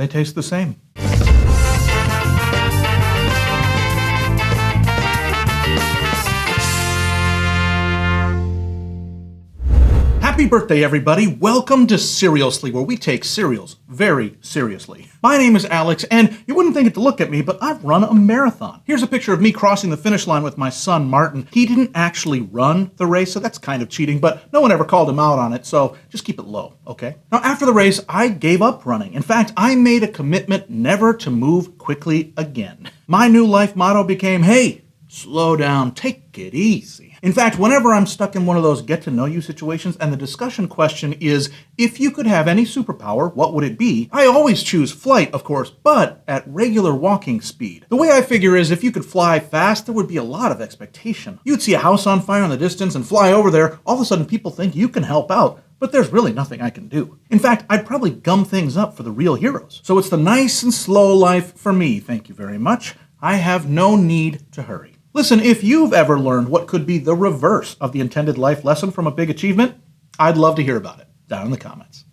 they taste the same. Happy birthday, everybody. Welcome to Cerealsly, where we take cereals very seriously. My name is Alex, and you wouldn't think it to look at me, but I've run a marathon. Here's a picture of me crossing the finish line with my son, Martin. He didn't actually run the race, so that's kind of cheating, but no one ever called him out on it, so just keep it low, okay? Now, after the race, I gave up running. In fact, I made a commitment never to move quickly again. My new life motto became, hey, slow down, take it easy. In fact, whenever I'm stuck in one of those get-to-know-you situations and the discussion question is, if you could have any superpower, what would it be? I always choose flight, of course, but at regular walking speed. The way I figure is if you could fly fast, there would be a lot of expectation. You'd see a house on fire in the distance and fly over there. All of a sudden, people think you can help out. But there's really nothing I can do. In fact, I'd probably gum things up for the real heroes. So it's the nice and slow life for me, thank you very much. I have no need to hurry. Listen, if you've ever learned what could be the reverse of the intended life lesson from a big achievement, I'd love to hear about it. Down in the comments.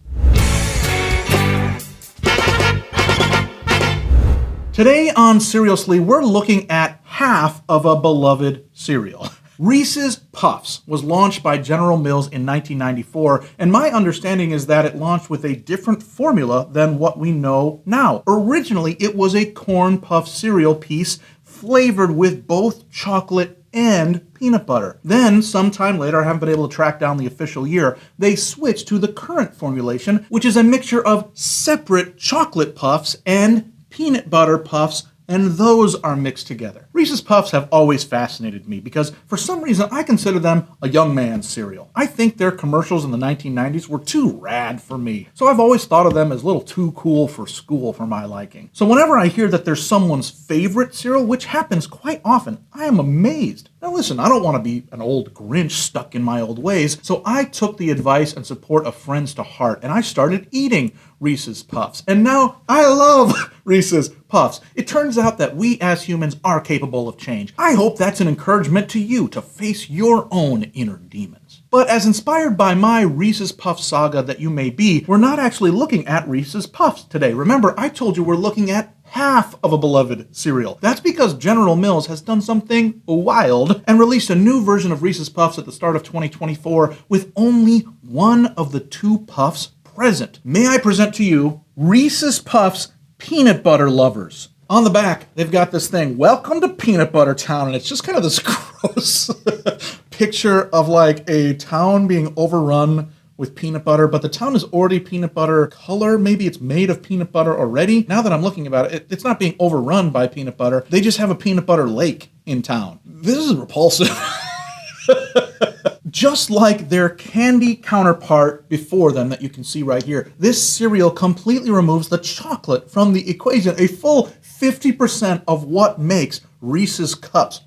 Today on Cerealsly, we're looking at half of a beloved cereal. Reese's Puffs was launched by General Mills in 1994, and my understanding is that it launched with a different formula than what we know now. Originally, it was a corn puff cereal piece flavored with both chocolate and peanut butter. Then, sometime later, I haven't been able to track down the official year, they switched to the current formulation, which is a mixture of separate chocolate puffs and peanut butter puffs, and those are mixed together. Reese's Puffs have always fascinated me because for some reason I consider them a young man's cereal. I think their commercials in the 1990s were too rad for me, so I've always thought of them as a little too cool for school for my liking. So whenever I hear that there's someone's favorite cereal, which happens quite often, I am amazed. Now listen, I don't want to be an old Grinch stuck in my old ways, so I took the advice and support of friends to heart, and I started eating Reese's Puffs. And now I love Reese's Puffs. It turns out that we as humans are capable of change. I hope that's an encouragement to you to face your own inner demons. But as inspired by my Reese's Puffs saga that you may be, we're not actually looking at Reese's Puffs today. Remember, I told you we're looking at half of a beloved cereal. That's because General Mills has done something wild and released a new version of Reese's Puffs at the start of 2024 with only one of the two puffs present. May I present to you Reese's Puffs Peanut Butter Lovers. On the back, they've got this thing, welcome to Peanut Butter Town, and it's just kind of this gross picture of like a town being overrun with peanut butter, but the town is already peanut butter color. Maybe it's made of peanut butter already. Now that I'm looking about it, it's not being overrun by peanut butter. They just have a peanut butter lake in town. This is repulsive. Just like their candy counterpart before them that you can see right here, this cereal completely removes the chocolate from the equation. A full 50% of what makes Reese's Cups.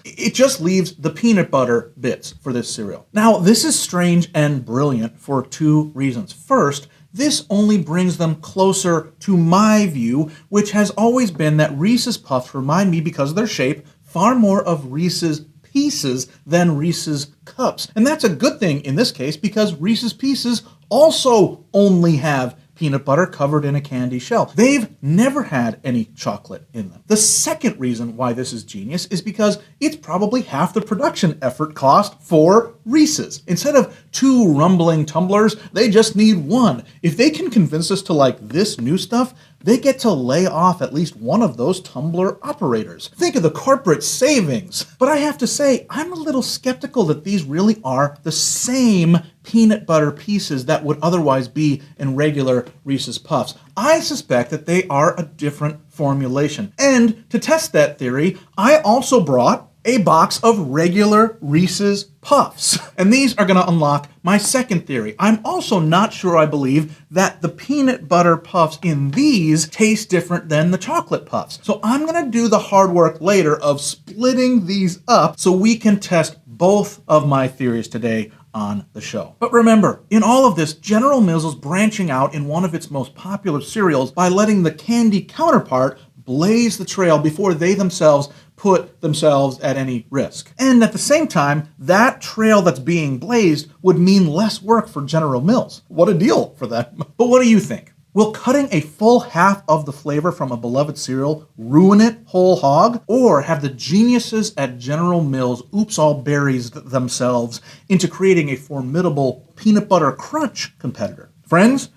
It just leaves the peanut butter bits for this cereal. Now, this is strange and brilliant for two reasons. First, this only brings them closer to my view, which has always been that Reese's Puffs remind me, because of their shape, far more of Reese's Pieces than Reese's Cups. And that's a good thing in this case because Reese's Pieces also only have peanut butter covered in a candy shell. They've never had any chocolate in them. The second reason why this is genius is because it's probably half the production effort cost for Reese's. Instead of 2 rumbling tumblers, they just need 1. If they can convince us to like this new stuff, they get to lay off at least one of those tumbler operators. Think of the corporate savings. But I have to say, I'm a little skeptical that these really are the same peanut butter pieces that would otherwise be in regular Reese's Puffs. I suspect that they are a different formulation. And to test that theory, I also brought a box of regular Reese's Puffs. And these are going to unlock my second theory. I'm also not sure I believe that the peanut butter puffs in these taste different than the chocolate puffs. So I'm going to do the hard work later of splitting these up so we can test both of my theories today on the show. But remember, in all of this, General Mills is branching out in one of its most popular cereals by letting the candy counterpart blaze the trail before they themselves put themselves at any risk. And at the same time, that trail that's being blazed would mean less work for General Mills. What a deal for them. But what do you think? Will cutting a full half of the flavor from a beloved cereal ruin it whole hog? Or have the geniuses at General Mills oops all berries themselves into creating a formidable peanut butter crunch competitor? Friends,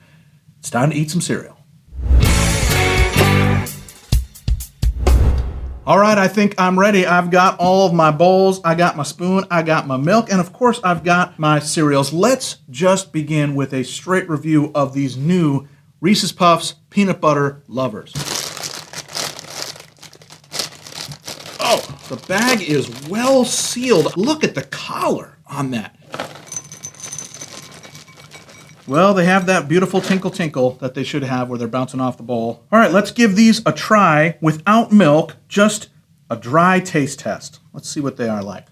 it's time to eat some cereal. All right, I think I'm ready. I've got all of my bowls, I got my spoon, I got my milk, and of course I've got my cereals. Let's just begin with a straight review of these new Reese's Puffs Peanut Butter Lovers. Oh, the bag is well sealed. Look at the collar on that. Well, they have that beautiful tinkle tinkle that they should have where they're bouncing off the bowl. All right, let's give these a try without milk, just a dry taste test. Let's see what they are like.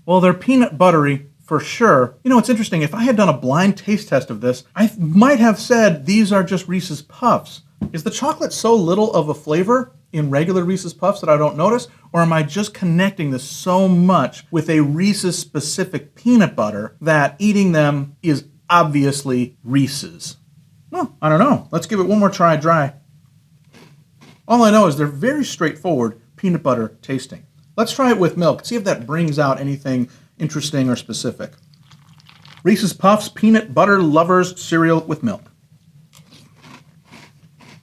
Well, they're peanut buttery for sure. You know, it's interesting. If I had done a blind taste test of this, I might have said these are just Reese's Puffs. Is the chocolate so little of a flavor in regular Reese's Puffs that I don't notice? Or am I just connecting this so much with a Reese's specific peanut butter that eating them is obviously Reese's? Well, I don't know. Let's give it one more try dry. All I know is they're very straightforward peanut butter tasting. Let's try it with milk. See if that brings out anything interesting or specific. Reese's Puffs Peanut Butter Lovers cereal with milk.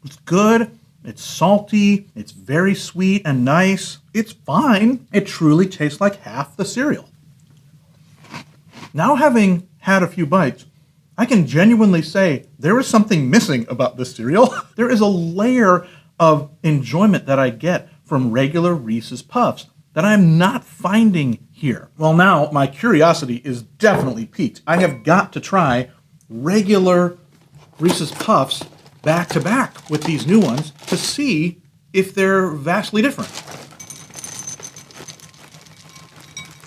It's good, it's salty, it's very sweet and nice. It's fine. It truly tastes like half the cereal. Now, having had a few bites, I can genuinely say there is something missing about this cereal. There is a layer of enjoyment that I get from regular Reese's Puffs that I'm not finding here. Well, now my curiosity is definitely piqued. I have got to try regular Reese's Puffs back to back with these new ones to see if they're vastly different.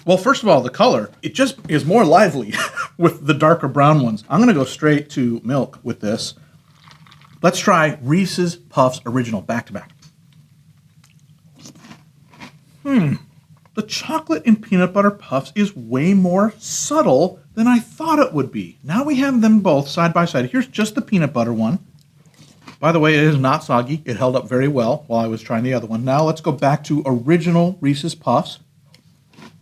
Well, first of all, the color, it just is more lively with the darker brown ones. I'm gonna go straight to milk with this. Let's try Reese's Puffs Original back to back. The chocolate in peanut butter puffs is way more subtle than I thought it would be. Now we have them both side by side. Here's just the peanut butter one. By the way, it is not soggy. It held up very well while I was trying the other one. Now let's go back to original Reese's Puffs.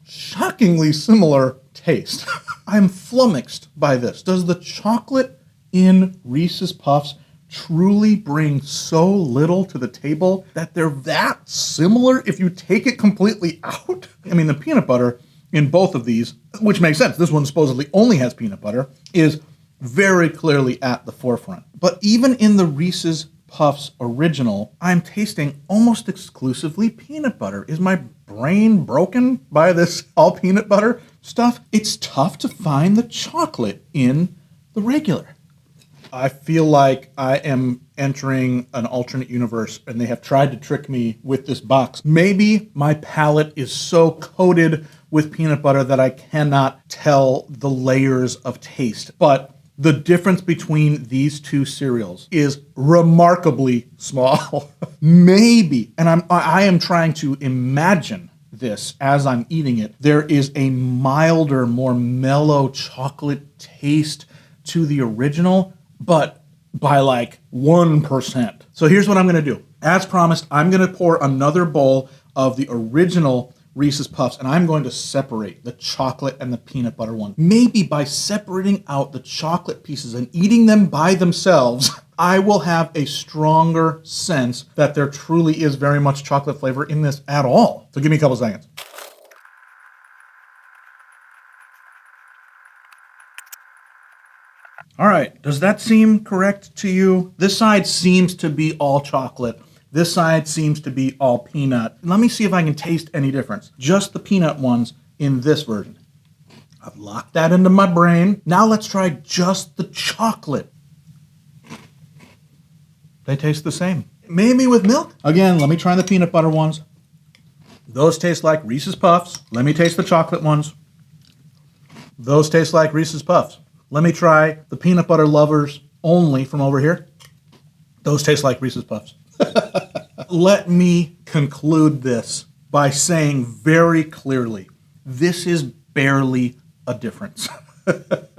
Shockingly similar taste. I'm flummoxed by this. Does the chocolate in Reese's Puffs truly bring so little to the table that they're that similar if you take it completely out? I mean, the peanut butter in both of these, which makes sense, this one supposedly only has peanut butter, is very clearly at the forefront. But even in the Reese's Puffs Original, I'm tasting almost exclusively peanut butter. Is my brain broken by this all peanut butter stuff? It's tough to find the chocolate in the regular. I feel like I am entering an alternate universe and they have tried to trick me with this box. Maybe my palate is so coated with peanut butter that I cannot tell the layers of taste. But the difference between these two cereals is remarkably small. Maybe, and I am trying to imagine this as I'm eating it, there is a milder, more mellow chocolate taste to the original, but by like 1%. So here's what I'm gonna do. As promised, I'm gonna pour another bowl of the original Reese's Puffs, and I'm going to separate the chocolate and the peanut butter one. Maybe by separating out the chocolate pieces and eating them by themselves, I will have a stronger sense that there truly is very much chocolate flavor in this at all. So give me a couple seconds. All right, does that seem correct to you? This side seems to be all chocolate. This side seems to be all peanut. Let me see if I can taste any difference. Just the peanut ones in this version. I've locked that into my brain. Now let's try just the chocolate. They taste the same. Maybe with milk. Again, let me try the peanut butter ones. Those taste like Reese's Puffs. Let me taste the chocolate ones. Those taste like Reese's Puffs. Let me try the peanut butter lovers only from over here. Those taste like Reese's Puffs. Let me conclude this by saying very clearly, this is barely a difference.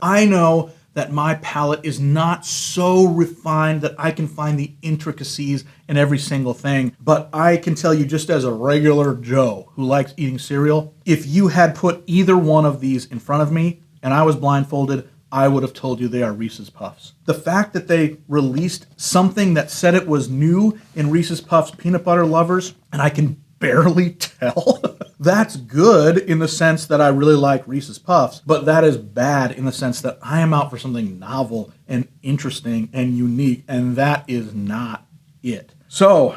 I know that my palate is not so refined that I can find the intricacies in every single thing. But I can tell you, just as a regular Joe who likes eating cereal, if you had put either one of these in front of me and I was blindfolded, I would have told you they are Reese's Puffs. The fact that they released something that said it was new in Reese's Puffs peanut butter lovers, and I can barely tell, that's good in the sense that I really like Reese's Puffs, but that is bad in the sense that I am out for something novel and interesting and unique, and that is not it. So,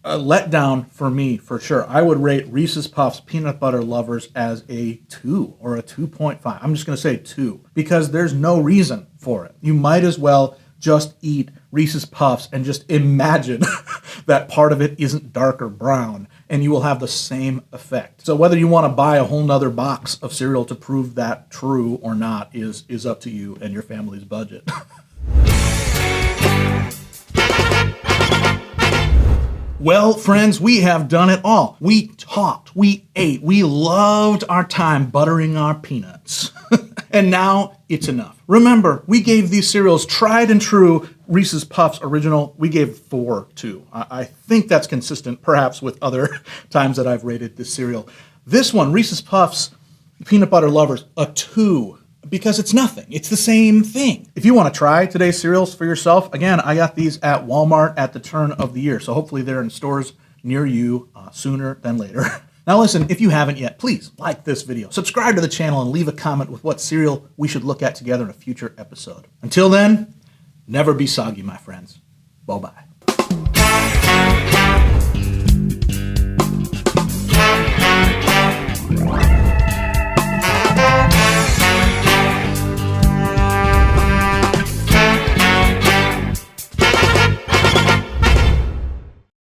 a letdown for me, for sure. I would rate Reese's Puffs peanut butter lovers as a 2 or a 2.5. I'm just going to say 2 because there's no reason for it. You might as well just eat Reese's Puffs and just imagine that part of it isn't darker brown, and you will have the same effect. So whether you want to buy a whole nother box of cereal to prove that true or not is up to you and your family's budget. Well, friends, we have done it all. We talked, we ate, we loved our time buttering our peanuts. And now it's enough. Remember, we gave these cereals tried and true Reese's Puffs original. We gave 4 too. I think that's consistent, perhaps, with other times that I've rated this cereal. This one, Reese's Puffs peanut butter lovers, a 2. Because it's nothing. It's the same thing. If you want to try today's cereals for yourself, again, I got these at Walmart at the turn of the year. So hopefully they're in stores near you sooner than later. Now listen, if you haven't yet, please like this video, subscribe to the channel, and leave a comment with what cereal we should look at together in a future episode. Until then, never be soggy, my friends. Bye-bye.